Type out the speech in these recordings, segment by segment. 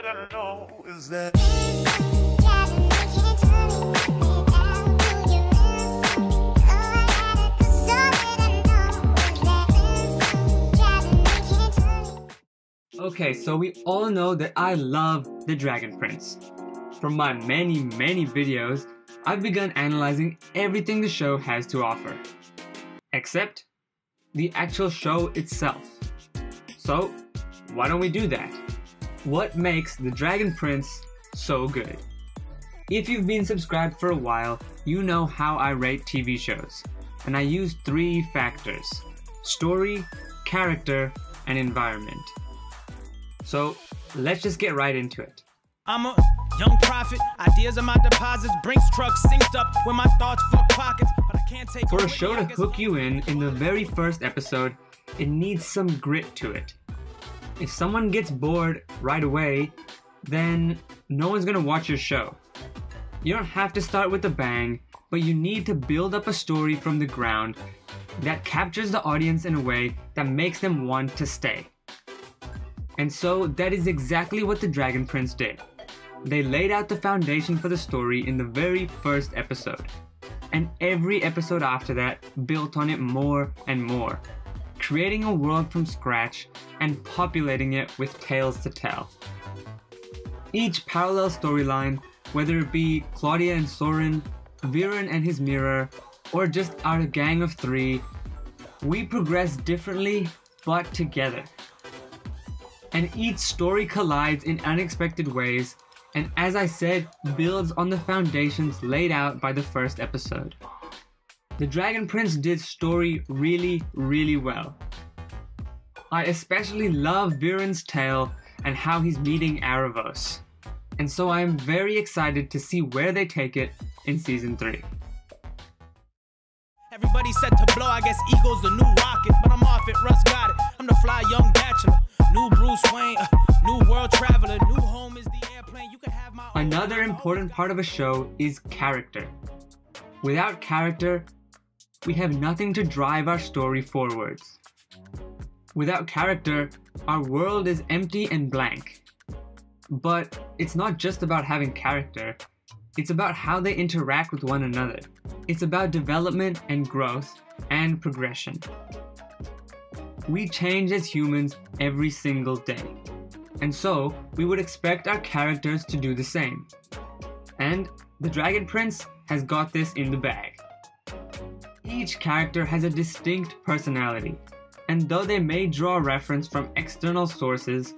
that I know is that Okay, so we all know that I love the Dragon Prince. From my many videos, I've begun analyzing everything the show has to offer. Except the actual show itself. So, why don't we do that? What makes the Dragon Prince so good? If you've been subscribed for a while, you know how I rate TV shows. And I use 3 factors: story, character, and environment. So, let's just get right into it. I'm a young prophet, ideas are my deposits, Brinks trucks synced up with my thoughts, fuck pockets, but I can't take. For a show to hook you in the very first episode, it needs some grit to it. If someone gets bored right away, then no one's gonna watch your show. You don't have to start with a bang, but you need to build up a story from the ground that captures the audience in a way that makes them want to stay. And so that is exactly what the Dragon Prince did. They laid out the foundation for the story in the very first episode. And every episode after that built on it more and more, creating a world from scratch and populating it with tales to tell. Each parallel storyline, whether it be Claudia and Soren, Viren and his mirror, or just our gang of 3, we progress differently but together. And each story collides in unexpected ways, and as I said, builds on the foundations laid out by the first episode. The Dragon Prince did story really well. I especially love Viren's tale and how he's meeting Aravos, and so I am very excited to see where they take it in season 3. Everybody set to blow, I guess Egoh's the new rocket, but I'm off it, Russ got it. I'm the fly young bachelor, new Bruce Wayne, new world traveler, new home is the airplane, you can have my own. Another important part of a show is character. Without character, we have nothing to drive our story forwards. Without character, our world is empty and blank. But it's not just about having character, it's about how they interact with one another. It's about development and growth and progression. We change as humans every single day, and so we would expect our characters to do the same. And the Dragon Prince has got this in the bag. Each character has a distinct personality, and though they may draw reference from external sources,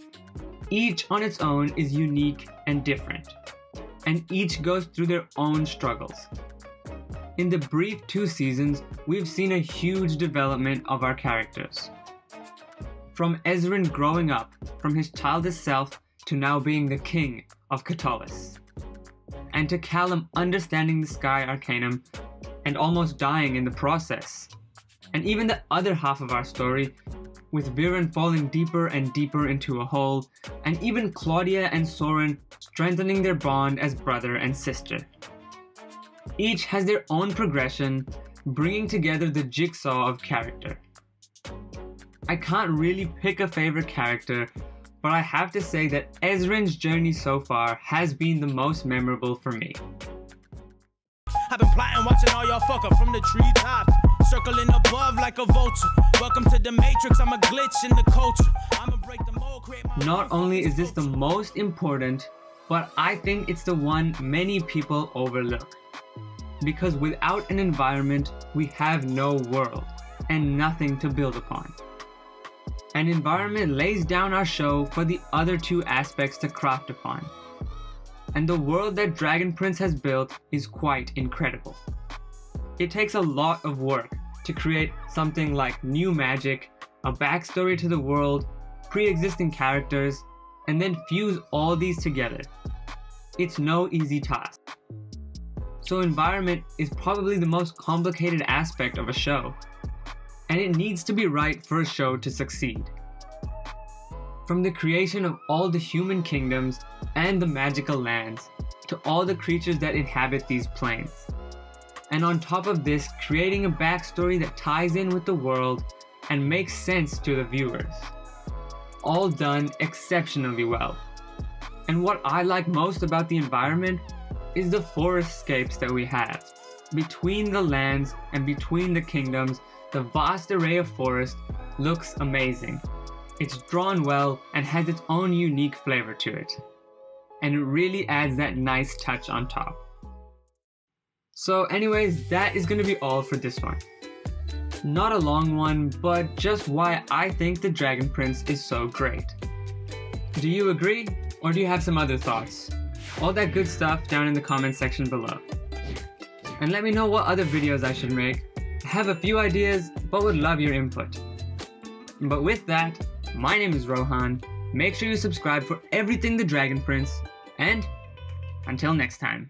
each on its own is unique and different, and each goes through their own struggles. In the brief 2 seasons, we've seen a huge development of our characters. From Ezrin growing up from his childish self to now being the king of Katolis, and to Callum understanding the Sky Arcanum and almost dying in the process, and even the other half of our story, with Viren falling deeper and deeper into a hole, and even Claudia and Soren strengthening their bond as brother and sister. Each has their own progression, bringing together the jigsaw of character. I can't really pick a favorite character, but I have to say that Ezrin's journey so far has been the most memorable for me. I've been plotting, watching all y'all fuck up from the treetops, circling above like a vulture. Welcome to the Matrix, I'm a glitch in the culture. I'ma break the mold, create my. Not only is this the most important, but I think it's the one many people overlook. Because without an environment, we have no world, and nothing to build upon. An environment lays down our show for the other 2 aspects to craft upon. And the world that Dragon Prince has built is quite incredible. It takes a lot of work to create something like new magic, a backstory to the world, pre-existing characters, and then fuse all these together. It's no easy task. So environment is probably the most complicated aspect of a show, and it needs to be right for a show to succeed. From the creation of all the human kingdoms and the magical lands, to all the creatures that inhabit these planes. And on top of this, creating a backstory that ties in with the world and makes sense to the viewers. All done exceptionally well. And what I like most about the environment is the forestscapes that we have. Between the lands and between the kingdoms, the vast array of forest looks amazing. It's drawn well and has its own unique flavor to it. And it really adds that nice touch on top. So anyways, that is going to be all for this one. Not a long one, but just why I think the Dragon Prince is so great. Do you agree? Or do you have some other thoughts? All that good stuff down in the comment section below. And let me know what other videos I should make. I have a few ideas, but would love your input. But with that, my name is Rohan. Make sure you subscribe for everything the Dragon Prince, and until next time.